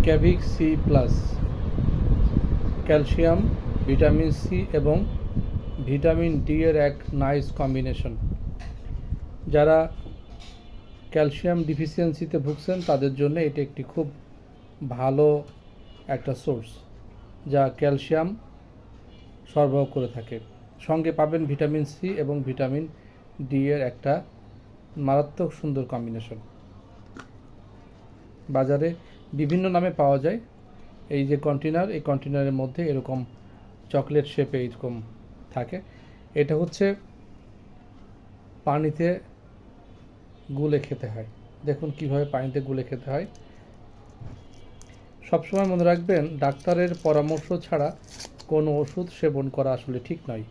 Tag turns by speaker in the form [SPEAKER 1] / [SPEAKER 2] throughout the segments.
[SPEAKER 1] ক্যাভিক C plus, calcium, vitamin C এবং vitamin D এর এক নাইস কম্বিনেশন। যারা ক্যালসিয়াম ডিফিসিয়েন্সিতে ভুগছেন তাদের জন্য এটি একটি খুব ভালো একটা সোর্স যা ক্যালসিয়াম সরবরাহ করে থাকে। সঙ্গে পাবেন ভিটামিন সি এবং ভিটামিন ডি এর একটা মারাত্মক সুন্দর কম্বিনেশন। বাজারে বিভিন্ন নামে পাওয়া যায়। এই যে কন্টেনার, এই কন্টেনারের মধ্যে এরকম চকলেট শেপে এরকম থাকে। এটা হচ্ছে পানিতে গুলে খেতে হয়। দেখুন কিভাবে পানিতে গুলে খেতে হয়। সবসময় মনে রাখবেন, ডাক্তারের পরামর্শ ছাড়া কোনো ওষুধ সেবন করা আসলে ঠিক নয়।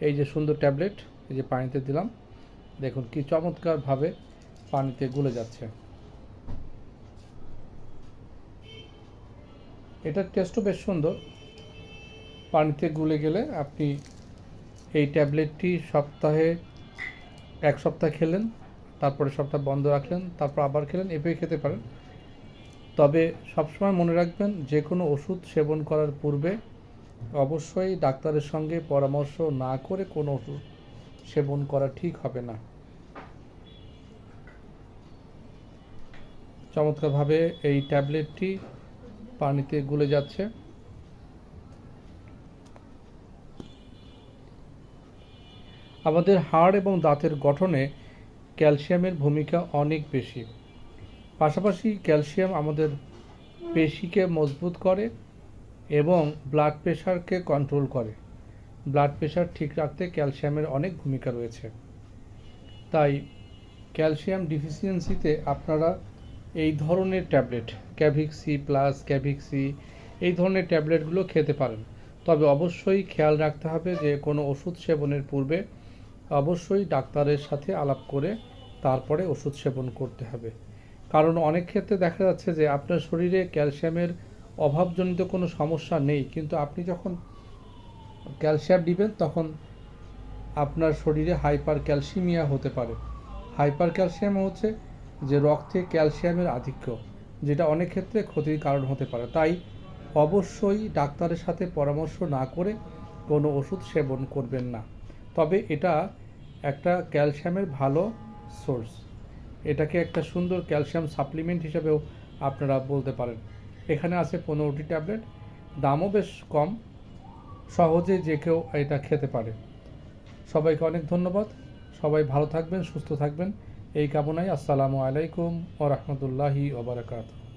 [SPEAKER 1] এই যে সুন্দর ট্যাবলেট, এই যে পানিতে দিলাম, দেখুন কি চমৎকারভাবে পানিতে গুলে যাচ্ছে। এটার টেস্টও বেশ সুন্দর। পানিতে গুলে গেলে আপনি এই ট্যাবলেটটি সপ্তাহে এক সপ্তাহ খেলেন, তারপরে সপ্তাহ বন্ধ রাখলেন, তারপর আবার খেলেন, এভাবে খেতে পারেন। তবে সবসময় মনে রাখবেন, যে কোনো ওষুধ সেবন করার পূর্বে অবশ্যই ডাক্তারের সঙ্গে পরামর্শ না করে কোনো ওষুধ সেবন করা ঠিক হবে না। চমৎকারভাবে এই ট্যাবলেটটি পানিতে গুলে যাচ্ছে। আমাদের হাড় এবং দাঁতের গঠনে ক্যালসিয়ামের ভূমিকা অনেক বেশি। পাশাপাশি ক্যালসিয়াম আমাদের পেশিকে মজবুত করে এবং ব্লাড প্রেশারকে কন্ট্রোল করে। ব্লাড প্রেশার ঠিক রাখতে ক্যালসিয়ামের অনেক ভূমিকা রয়েছে। তাই ক্যালসিয়াম ডিফিসিয়েন্সিতে আপনারা এই ধরনের tablet, Cavic C plus, Cavic C, এই ধরনের ট্যাবলেটগুলো খেতে পারেন। তবে অবশ্যই খেয়াল রাখতে হবে যে কোনো ওষুধ সেবনের পূর্বে অবশ্যই ডাক্তারের সাথে আলাপ করে তারপরে ওষুধ সেবন করতে হবে। কারণ অনেক ক্ষেত্রে দেখা যাচ্ছে যে আপনার শরীরে ক্যালসিয়ামের অভাবজনিত কোনো সমস্যা নেই, কিন্তু আপনি যখন ক্যালসিয়াম দিবেন তখন আপনার শরীরে হাইপার ক্যালসিমিয়া হতে পারে। হাইপার ক্যালসিয়াম হচ্ছে যে রক্তে ক্যালসিয়ামের আধিক্য, যেটা অনেক ক্ষেত্রে ক্ষতির কারণ হতে পারে। তাই অবশ্যই ডাক্তারের সাথে পরামর্শ না করে কোনো ওষুধ সেবন করবেন না। তবে এটা একটা ক্যালসিয়ামের ভালো সোর্স। এটাকে একটা সুন্দর ক্যালসিয়াম সাপ্লিমেন্ট হিসেবেও আপনারা বলতে পারেন। এখানে আছে 15টি ট্যাবলেট, দামও বেশ কম, সহজে যে কেউ এটা খেতে পারে। সবাইকে অনেক ধন্যবাদ। সবাই ভালো থাকবেন, সুস্থ থাকবেন এই কামনায়। আসসালামু আলাইকুম ওয়া রাহমাতুল্লাহি ওয়া বারাকাতুহু।